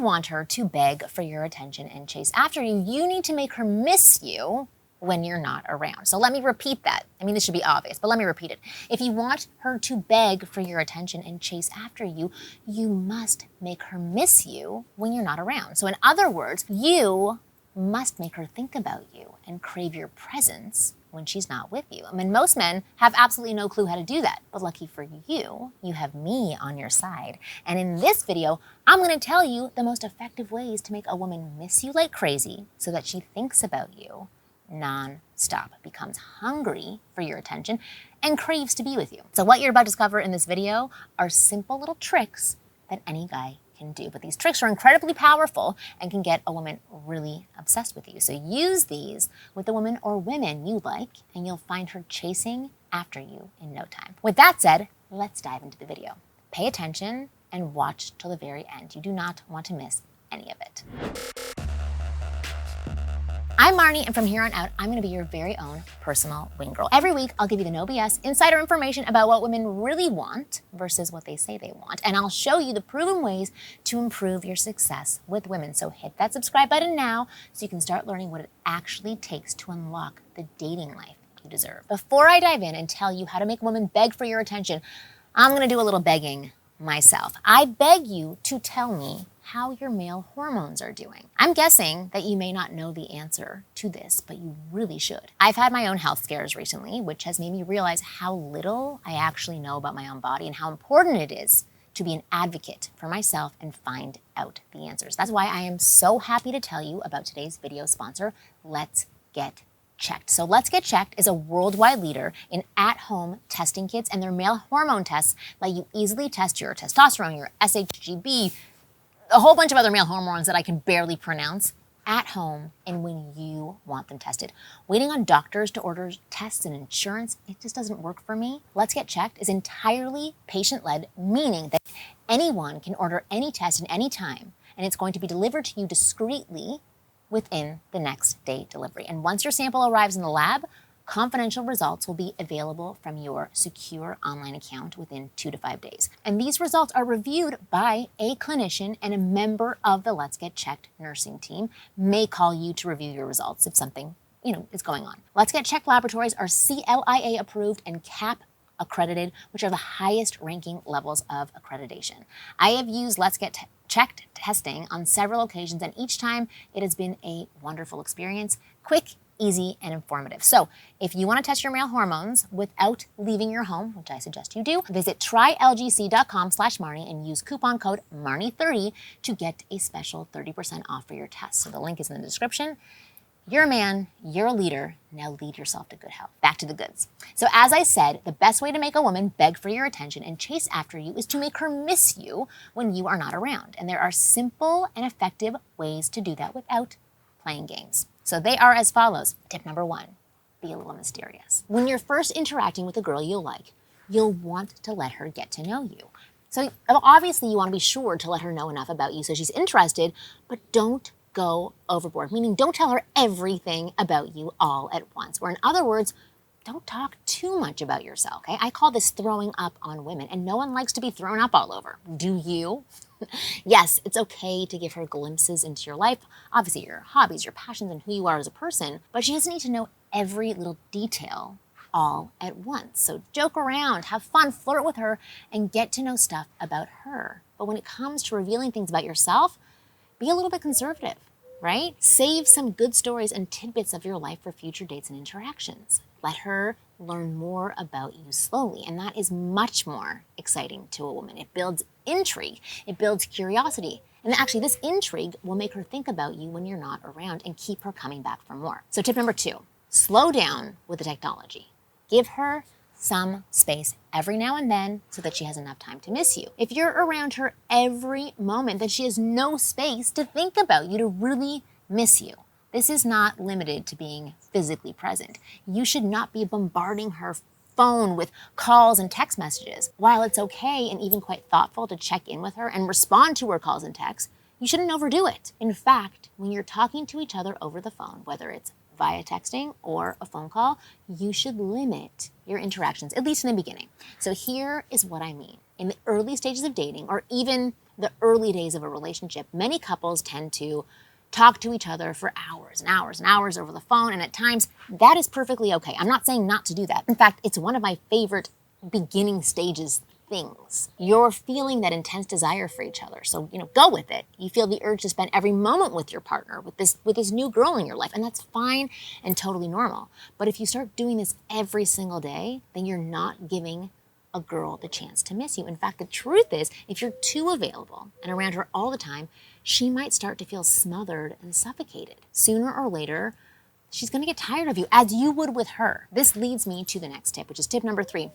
want her to beg for your attention and chase after you, you need to make her miss you when you're not around. So let me repeat that. I mean, this should be obvious, but let me repeat it. If you want her to beg for your attention and chase after you, you must make her miss you when you're not around. So in other words, you must make her think about you and crave your presence when she's not with you. I mean, most men have absolutely no clue how to do that, but lucky for you, you have me on your side. And in this video, I'm gonna tell you the most effective ways to make a woman miss you like crazy so that she thinks about you non-stop, becomes hungry for your attention, and craves to be with you. So what you're about to discover in this video are simple little tricks that any guy can do. But these tricks are incredibly powerful and can get a woman really obsessed with you. So use these with the woman or women you like, and you'll find her chasing after you in no time. With that said, let's dive into the video. Pay attention and watch till the very end. You do not want to miss any of it. I'm Marni, and from here on out, I'm gonna be your very own personal wing girl. Every week, I'll give you the no BS insider information about what women really want versus what they say they want. And I'll show you the proven ways to improve your success with women. So hit that subscribe button now so you can start learning what it actually takes to unlock the dating life you deserve. Before I dive in and tell you how to make women beg for your attention, I'm gonna do a little begging myself. I beg you to tell me how your male hormones are doing. I'm guessing that you may not know the answer to this, but you really should. I've had my own health scares recently, which has made me realize how little I actually know about my own body and how important it is to be an advocate for myself and find out the answers. That's why I am so happy to tell you about today's video sponsor, Let's Get Checked. So Let's Get Checked is a worldwide leader in at-home testing kits, and their male hormone tests let you easily test your testosterone, your SHGB, a whole bunch of other male hormones that I can barely pronounce at home and when you want them tested. Waiting on doctors to order tests and insurance, it just doesn't work for me. Let's Get Checked is entirely patient-led, meaning that anyone can order any test at any time, and it's going to be delivered to you discreetly within the next day delivery. And once your sample arrives in the lab, confidential results will be available from your secure online account within 2 to 5 days. And these results are reviewed by a clinician, and a member of the Let's Get Checked nursing team may call you to review your results if something, is going on. Let's Get Checked laboratories are CLIA approved and CAP accredited, which are the highest ranking levels of accreditation. I have used Let's Get Checked testing on several occasions, and each time it has been a wonderful experience. Quick, easy, and informative. So if you want to test your male hormones without leaving your home, which I suggest you do, visit trylgc.com/Marni and use coupon code MARNI30 to get a special 30% off for your test. So the link is in the description. You're a man, you're a leader, now lead yourself to good health. Back to the goods. So as I said, the best way to make a woman beg for your attention and chase after you is to make her miss you when you are not around. And there are simple and effective ways to do that without playing games. So they are as follows. Tip number 1, be a little mysterious. When you're first interacting with a girl you like, you'll want to let her get to know you. So obviously you want to be sure to let her know enough about you so she's interested, but don't go overboard, meaning don't tell her everything about you all at once. Or in other words, don't talk too much about yourself, okay? I call this throwing up on women, and no one likes to be thrown up all over. Do you? Yes, it's okay to give her glimpses into your life, obviously your hobbies, your passions, and who you are as a person, but she doesn't need to know every little detail all at once. So joke around, have fun, flirt with her, and get to know stuff about her. But when it comes to revealing things about yourself, be a little bit conservative, right? Save some good stories and tidbits of your life for future dates and interactions. Let her learn more about you slowly, and that is much more exciting to a woman. It builds intrigue, it builds curiosity, and actually this intrigue will make her think about you when you're not around and keep her coming back for more. So tip number 2, slow down with the technology. Give her some space every now and then so that she has enough time to miss you. If you're around her every moment, then she has no space to think about you, to really miss you. This is not limited to being physically present. You should not be bombarding her phone with calls and text messages. While it's okay and even quite thoughtful to check in with her and respond to her calls and texts, you shouldn't overdo it. In fact, when you're talking to each other over the phone, whether it's via texting or a phone call, you should limit your interactions, at least in the beginning. So here is what I mean. In the early stages of dating, or even the early days of a relationship, many couples tend to talk to each other for hours and hours and hours over the phone, and at times that is perfectly okay. I'm not saying not to do that. In fact, it's one of my favorite beginning stages things. You're feeling that intense desire for each other. So, go with it. You feel the urge to spend every moment with your partner, with this new girl in your life, and that's fine and totally normal. But if you start doing this every single day, then you're not giving a girl the chance to miss you. In fact, the truth is, if you're too available and around her all the time, she might start to feel smothered and suffocated. Sooner or later, she's going to get tired of you, as you would with her. This leads me to the next tip, which is tip number 3.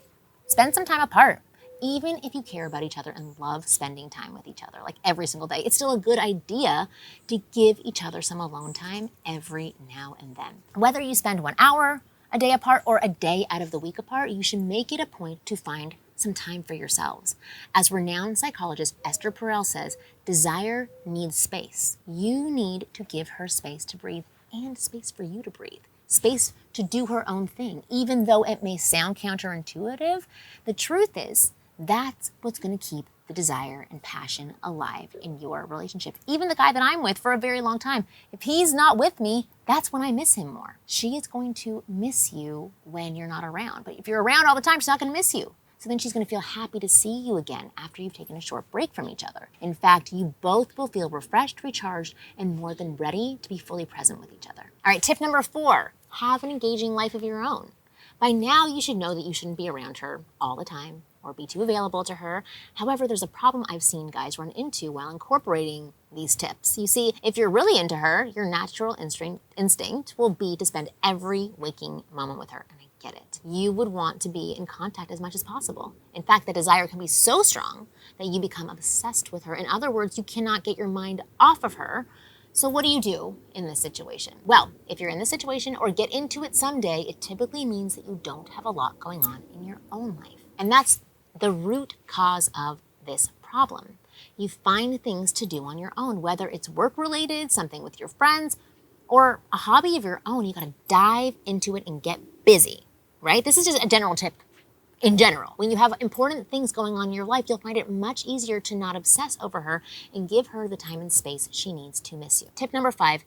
Spend some time apart. Even if you care about each other and love spending time with each other, like every single day, it's still a good idea to give each other some alone time every now and then. Whether you spend 1 hour a day apart or a day out of the week apart, you should make it a point to find some time for yourselves. As renowned psychologist Esther Perel says, desire needs space. You need to give her space to breathe and space for you to breathe. Space to do her own thing. Even though it may sound counterintuitive, the truth is that's what's going to keep the desire and passion alive in your relationship. Even the guy that I'm with for a very long time, if he's not with me, that's when I miss him more. She is going to miss you when you're not around. But if you're around all the time, she's not going to miss you. So then she's going to feel happy to see you again after you've taken a short break from each other. In fact, you both will feel refreshed, recharged, and more than ready to be fully present with each other. All right, tip number 4, have an engaging life of your own. By now, you should know that you shouldn't be around her all the time or be too available to her. However, there's a problem I've seen guys run into while incorporating these tips. You see, if you're really into her, your natural instinct will be to spend every waking moment with her. And I get it. You would want to be in contact as much as possible. In fact, the desire can be so strong that you become obsessed with her. In other words, you cannot get your mind off of her. So what do you do in this situation? Well, if you're in this situation or get into it someday, it typically means that you don't have a lot going on in your own life. And that's the root cause of this problem. You find things to do on your own, whether it's work-related, something with your friends, or a hobby of your own. You gotta dive into it and get busy, right? This is just a general tip. In general, when you have important things going on in your life, you'll find it much easier to not obsess over her and give her the time and space she needs to miss you. Tip number 5,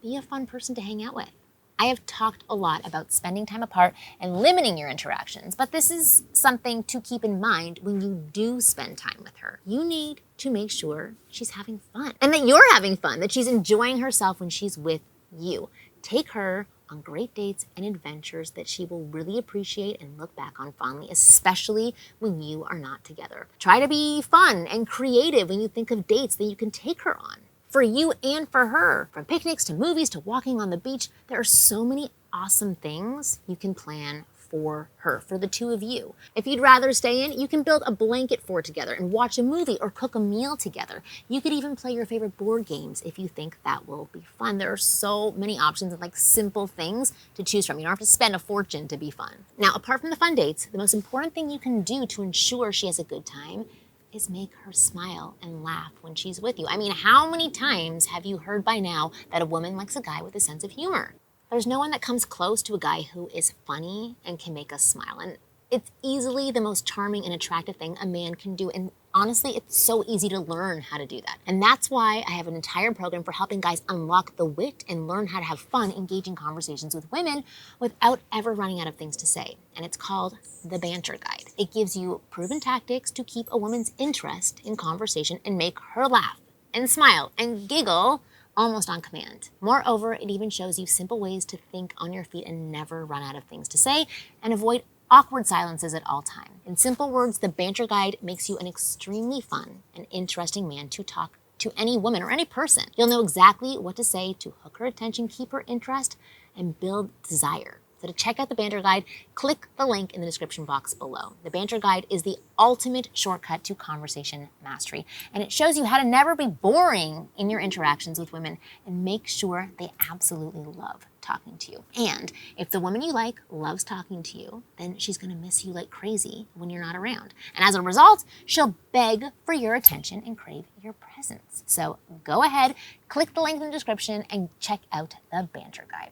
be a fun person to hang out with. I have talked a lot about spending time apart and limiting your interactions, but this is something to keep in mind when you do spend time with her. You need to make sure she's having fun and that you're having fun, that she's enjoying herself when she's with you. Take her on great dates and adventures that she will really appreciate and look back on fondly, especially when you are not together. Try to be fun and creative when you think of dates that you can take her on. For you and for her. From picnics to movies to walking on the beach, there are so many awesome things you can plan for her, for the two of you. If you'd rather stay in, you can build a blanket fort together and watch a movie or cook a meal together. You could even play your favorite board games if you think that will be fun. There are so many options and simple things to choose from. You don't have to spend a fortune to be fun. Now, apart from the fun dates, the most important thing you can do to ensure she has a good time is make her smile and laugh when she's with you. I mean, how many times have you heard by now that a woman likes a guy with a sense of humor? There's no one that comes close to a guy who is funny and can make us smile. And it's easily the most charming and attractive thing a man can do. And honestly, it's so easy to learn how to do that. And that's why I have an entire program for helping guys unlock the wit and learn how to have fun, engaging conversations with women without ever running out of things to say. And it's called the Banter Guide. It gives you proven tactics to keep a woman's interest in conversation and make her laugh and smile and giggle almost on command. Moreover, it even shows you simple ways to think on your feet and never run out of things to say and avoid awkward silences at all times. In simple words, the Banter Guide makes you an extremely fun and interesting man to talk to any woman or any person. You'll know exactly what to say to hook her attention, keep her interest, and build desire. So to check out the Banter Guide, click the link in the description box below. The Banter Guide is the ultimate shortcut to conversation mastery, and it shows you how to never be boring in your interactions with women and make sure they absolutely love talking to you. And if the woman you like loves talking to you, then she's gonna miss you like crazy when you're not around. And as a result, she'll beg for your attention and crave your presence. So go ahead, click the link in the description and check out the Banter Guide.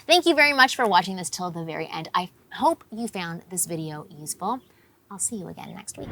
Thank you very much for watching this till the very end. I hope you found this video useful. I'll see you again next week.